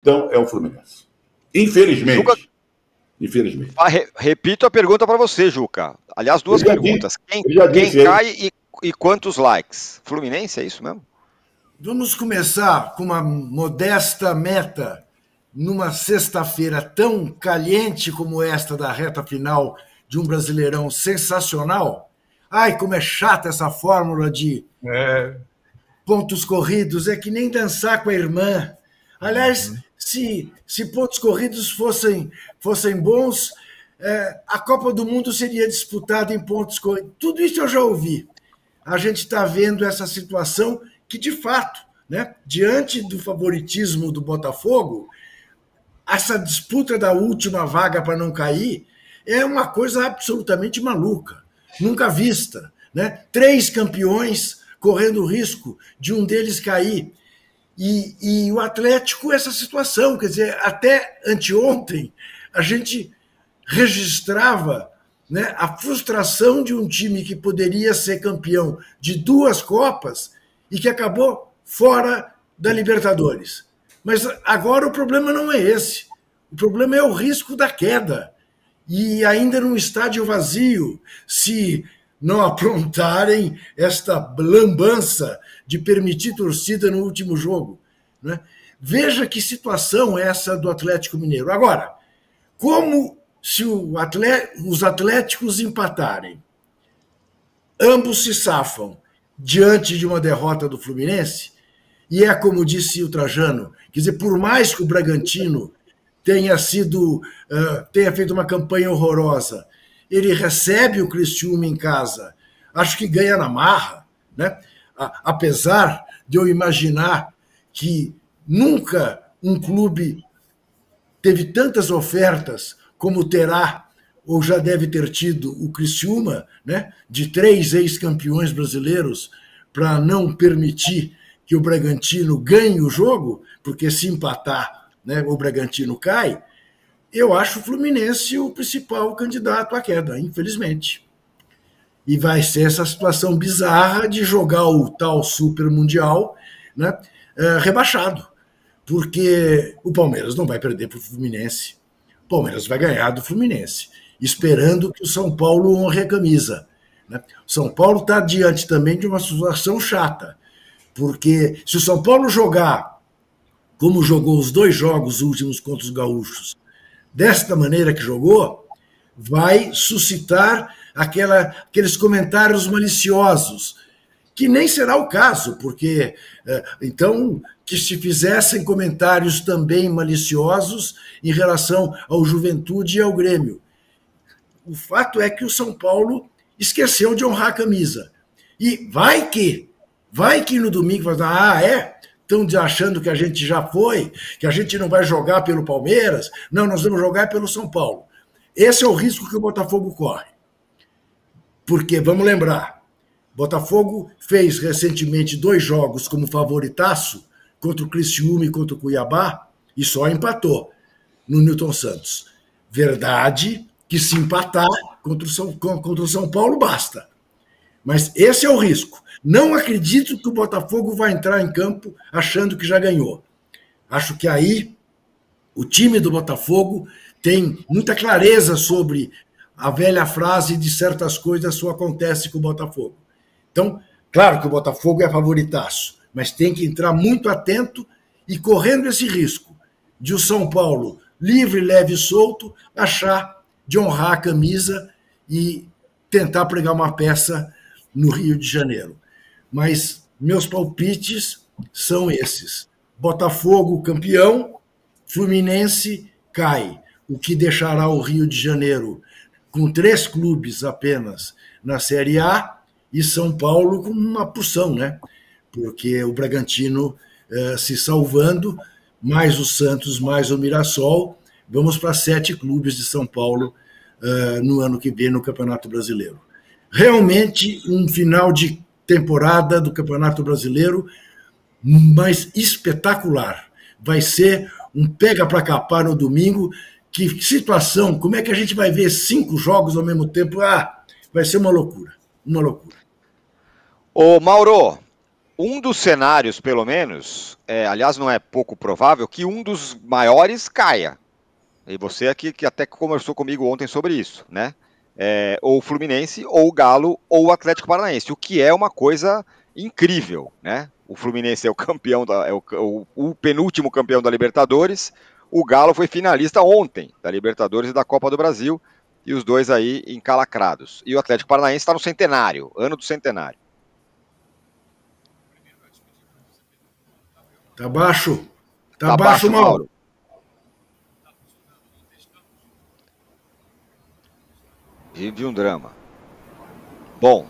Então, é o Fluminense. Infelizmente. Juca, infelizmente. Repito a pergunta para você, Juca. Aliás, duas perguntas. Quem cai e quantos likes? Fluminense, é isso mesmo? Vamos começar com uma modesta meta numa sexta-feira tão caliente como esta da reta final de um Brasileirão sensacional. Ai, como é chata essa fórmula de pontos corridos, é que nem dançar com a irmã. Aliás, se pontos corridos fossem bons, a Copa do Mundo seria disputada em pontos corridos. Tudo isso eu já ouvi. A gente está vendo essa situação que, de fato, né, diante do favoritismo do Botafogo, essa disputa da última vaga para não cair é uma coisa absolutamente maluca, nunca vista, né? 3 campeões correndo o risco de um deles cair. E o Atlético, essa situação, quer dizer, até anteontem, a gente registrava, né, a frustração de um time que poderia ser campeão de 2 Copas e que acabou fora da Libertadores. Mas agora o problema não é esse. O problema é o risco da queda. E ainda num estádio vazio, se não aprontarem esta lambança de permitir torcida no último jogo, né? Veja que situação é essa do Atlético Mineiro. Agora, como se os atléticos empatarem, ambos se safam diante de uma derrota do Fluminense, e é como disse o Trajano, quer dizer, por mais que o Bragantino tenha feito uma campanha horrorosa, ele recebe o Criciúma em casa, acho que ganha na marra, né? Apesar de eu imaginar que nunca um clube teve tantas ofertas como terá ou já deve ter tido o Criciúma, né? De 3 ex-campeões brasileiros, para não permitir que o Bragantino ganhe o jogo, porque se empatar, né, o Bragantino cai. Eu acho o Fluminense o principal candidato à queda, infelizmente. E vai ser essa situação bizarra de jogar o tal Super Mundial, né, rebaixado. Porque o Palmeiras não vai perder para o Fluminense. O Palmeiras vai ganhar do Fluminense, esperando que o São Paulo honre a camisa, né? O São Paulo está diante também de uma situação chata, porque se o São Paulo jogar como jogou os 2 jogos últimos contra os gaúchos, desta maneira que jogou, vai suscitar aqueles comentários maliciosos, que nem será o caso, porque, então, que se fizessem comentários também maliciosos em relação ao Juventude e ao Grêmio. O fato é que o São Paulo esqueceu de honrar a camisa. E vai que no domingo vai dizer, estão achando que a gente já foi, que a gente não vai jogar pelo Palmeiras, não, nós vamos jogar pelo São Paulo. Esse é o risco que o Botafogo corre. Porque, vamos lembrar, Botafogo fez recentemente 2 jogos como favoritaço contra o Criciúma e contra o Cuiabá e só empatou no Newton Santos. Verdade que se empatar contra o São Paulo basta. Mas esse é o risco. Não acredito que o Botafogo vai entrar em campo achando que já ganhou. Acho que aí o time do Botafogo tem muita clareza sobre a velha frase de certas coisas só acontece com o Botafogo. Então, claro que o Botafogo é favoritaço, mas tem que entrar muito atento e correndo esse risco de o São Paulo, livre, leve e solto, achar de honrar a camisa e tentar pregar uma peça no Rio de Janeiro. Mas meus palpites são esses. Botafogo campeão, Fluminense cai, o que deixará o Rio de Janeiro com 3 clubes apenas na Série A e São Paulo com uma porção, né? Porque o Bragantino se salvando, mais o Santos, mais o Mirassol, vamos para 7 clubes de São Paulo no ano que vem no Campeonato Brasileiro. Realmente um final de temporada do Campeonato Brasileiro, mas espetacular. Vai ser um pega para capar no domingo. Que situação, como é que a gente vai ver 5 jogos ao mesmo tempo? Vai ser uma loucura, uma loucura. Ô Mauro, Um dos cenários, pelo menos, aliás, não é pouco provável, que um dos maiores caia. E você aqui que até conversou comigo ontem sobre isso, né? Ou o Fluminense, ou o Galo, ou o Atlético Paranaense, o que é uma coisa incrível, né? O Fluminense é o campeão, o penúltimo campeão da Libertadores, o Galo foi finalista ontem da Libertadores e da Copa do Brasil, e os dois aí encalacrados. E o Atlético Paranaense está no centenário, ano do centenário. Tá baixo. Tá baixo, Mauro. Vive um drama. Bom,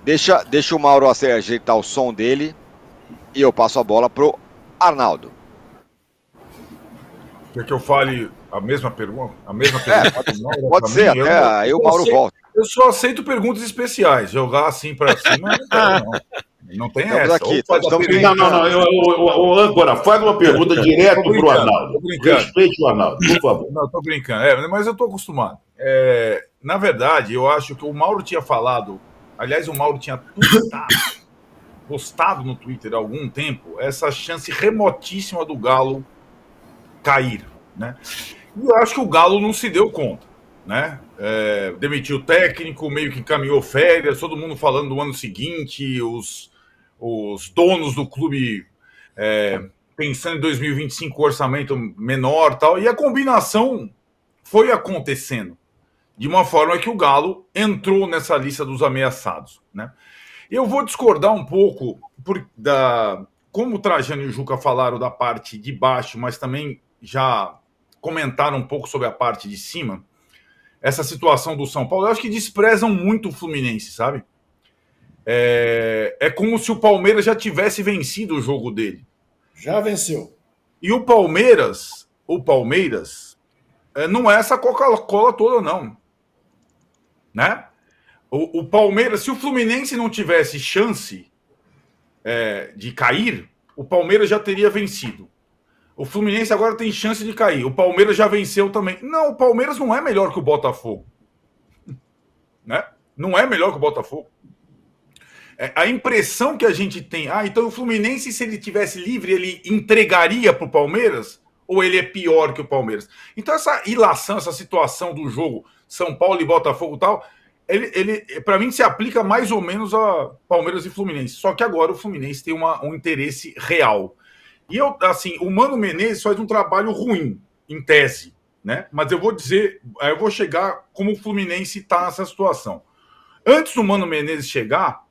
deixa o Mauro ajeitar o som dele e eu passo a bola pro Arnaldo. Quer que eu fale a mesma pergunta? Pode ser, até aí o Mauro volta. Eu só aceito perguntas especiais. Jogar assim para cima, não tem estamos essa. Aqui, não. Agora, faz uma pergunta direto pro Arnaldo. Respeite o Arnaldo, por favor. Não, tô brincando. Mas eu tô acostumado. Na verdade, eu acho que o Mauro tinha falado. Aliás, o Mauro tinha postado no Twitter há algum tempo essa chance remotíssima do Galo cair, né? E eu acho que o Galo não se deu conta, né? Demitiu o técnico, meio que encaminhou férias, todo mundo falando do ano seguinte, os donos do clube pensando em 2025 orçamento menor, tal, e a combinação foi acontecendo de uma forma que o Galo entrou nessa lista dos ameaçados, né? Eu vou discordar um pouco como o Trajano e o Juca falaram da parte de baixo, mas também já comentaram um pouco sobre a parte de cima, essa situação do São Paulo. Eu acho que desprezam muito o Fluminense, sabe? É como se o Palmeiras já tivesse vencido o jogo dele. Já venceu. E o Palmeiras não é essa Coca-Cola toda, não. Né? O Palmeiras, se o Fluminense não tivesse chance de cair, o Palmeiras já teria vencido. O Fluminense agora tem chance de cair. O Palmeiras já venceu também. Não, o Palmeiras não é melhor que o Botafogo. Né? Não é melhor que o Botafogo. A impressão que a gente tem... então o Fluminense, se ele tivesse livre, ele entregaria para o Palmeiras? Ou ele é pior que o Palmeiras? Então essa ilação, essa situação do jogo São Paulo e Botafogo e tal, ele para mim, se aplica mais ou menos a Palmeiras e Fluminense. Só que agora o Fluminense tem um interesse real. E o Mano Menezes faz um trabalho ruim, em tese, né? Mas eu vou chegar como o Fluminense está nessa situação. Antes do Mano Menezes chegar,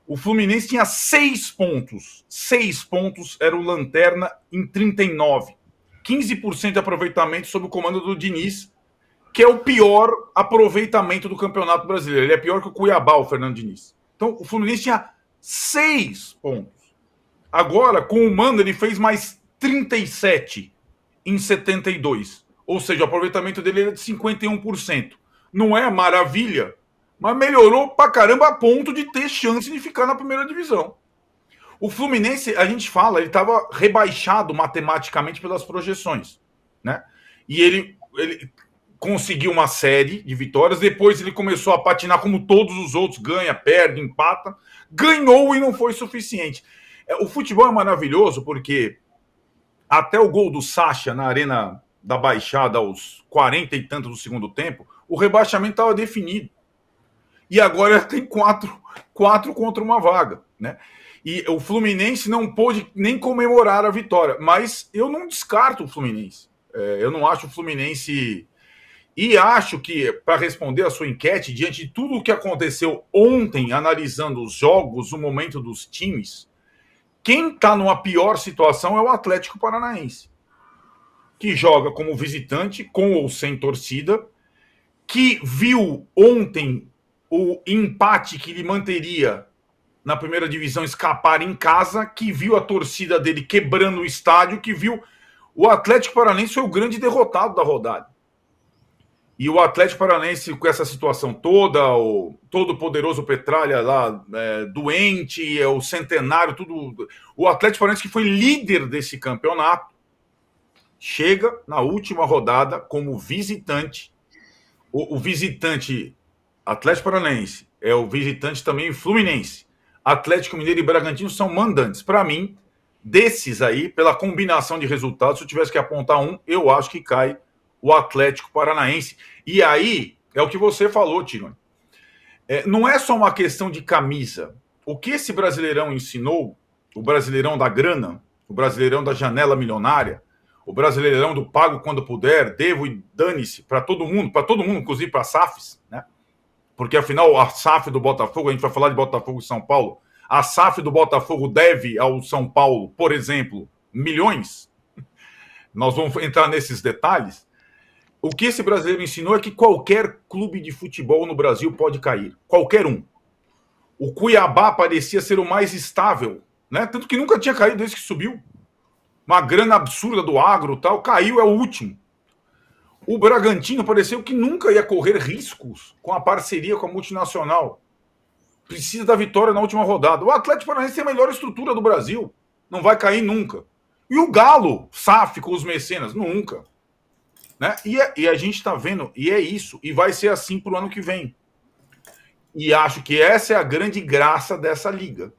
o Fluminense tinha 6 pontos. 6 pontos, era o lanterna em 39. 15% de aproveitamento sob o comando do Diniz, que é o pior aproveitamento do Campeonato Brasileiro. Ele é pior que o Cuiabá, o Fernando Diniz. Então, o Fluminense tinha 6 pontos. Agora, com o Mano, ele fez mais 37 em 72. Ou seja, o aproveitamento dele era de 51%. Não é maravilha, mas melhorou pra caramba a ponto de ter chance de ficar na primeira divisão. O Fluminense, a gente fala, ele estava rebaixado matematicamente pelas projeções, né? E ele conseguiu uma série de vitórias, depois ele começou a patinar como todos os outros, ganha, perde, empata, ganhou e não foi suficiente. O futebol é maravilhoso porque até o gol do Sacha na Arena da Baixada aos 40 e tanto do segundo tempo, o rebaixamento estava definido. E agora tem 4 contra uma vaga, né? E o Fluminense não pôde nem comemorar a vitória, mas eu não descarto o Fluminense. Eu não acho o Fluminense... E acho que, para responder a sua enquete, diante de tudo o que aconteceu ontem, analisando os jogos, o momento dos times, quem está numa pior situação é o Atlético Paranaense, que joga como visitante, com ou sem torcida, que viu ontem o empate que lhe manteria na primeira divisão escapar em casa, que viu a torcida dele quebrando o estádio, que viu o Atlético Paranaense foi o grande derrotado da rodada. E o Atlético Paranaense, com essa situação toda, o todo-poderoso Petralha lá, doente, o centenário, tudo. O Atlético Paranaense, que foi líder desse campeonato, chega na última rodada como visitante. O visitante Atlético Paranaense é o visitante também Fluminense. Atlético Mineiro e Bragantino são mandantes. Para mim, desses aí, pela combinação de resultados, se eu tivesse que apontar um, eu acho que cai o Atlético Paranaense. E aí, é o que você falou, Tironi. Não é só uma questão de camisa. O que esse Brasileirão ensinou, o Brasileirão da grana, o Brasileirão da janela milionária, o Brasileirão do pago quando puder, devo e dane-se para todo mundo, inclusive para as SAFs, né? Porque afinal a SAF do Botafogo, a gente vai falar de Botafogo e São Paulo, a SAF do Botafogo deve ao São Paulo, por exemplo, milhões. Nós vamos entrar nesses detalhes. O que esse brasileiro ensinou é que qualquer clube de futebol no Brasil pode cair. Qualquer um. O Cuiabá parecia ser o mais estável, né? Tanto que nunca tinha caído desde que subiu. Uma grana absurda do agro, tal, caiu, é o último. O Bragantino pareceu que nunca ia correr riscos com a parceria com a multinacional. Precisa da vitória na última rodada. O Atlético Paranaense tem a melhor estrutura do Brasil. Não vai cair nunca. E o Galo, SAF com os mecenas, nunca. Né? E a gente está vendo, e é isso, e vai ser assim para o ano que vem. E acho que essa é a grande graça dessa liga.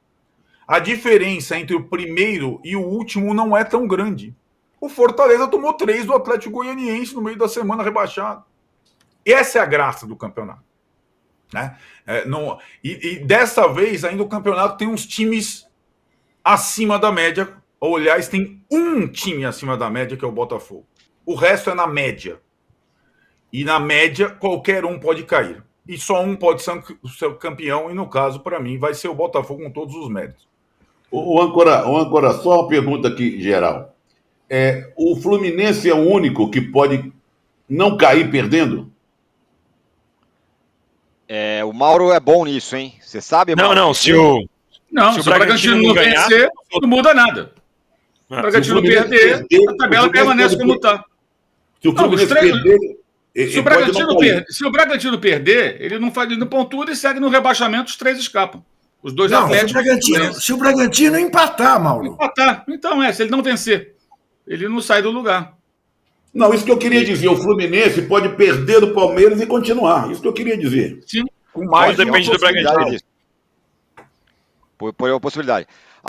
A diferença entre o primeiro e o último não é tão grande. O Fortaleza tomou 3 do Atlético Goianiense no meio da semana rebaixado. Essa é a graça do campeonato. Né? E dessa vez ainda o campeonato tem uns times acima da média. Ou, aliás, tem um time acima da média, que é o Botafogo. O resto é na média. E na média, qualquer um pode cair. E só um pode ser campeão, e no caso, para mim, vai ser o Botafogo com todos os méritos. O Âncora, só uma pergunta aqui, geral. O Fluminense é o único que pode não cair perdendo? O Mauro é bom nisso, hein? Você sabe, Mauro? Não, se o Bragantino não ganhar, vencer, não muda nada. Se o Bragantino perder, a tabela permanece como está. Se o Fluminense perder... Se o Bragantino perder, ele não pontua e segue no rebaixamento, os 3 escapam. Os 2 Atléticos. Se o Bragantino empatar, Mauro. Empatar. Então, se ele não vencer, ele não sai do lugar. Não, isso que eu queria dizer. O Fluminense pode perder do Palmeiras e continuar. Isso que eu queria dizer. Sim. Com mais depende do Bragantino. Por uma possibilidade.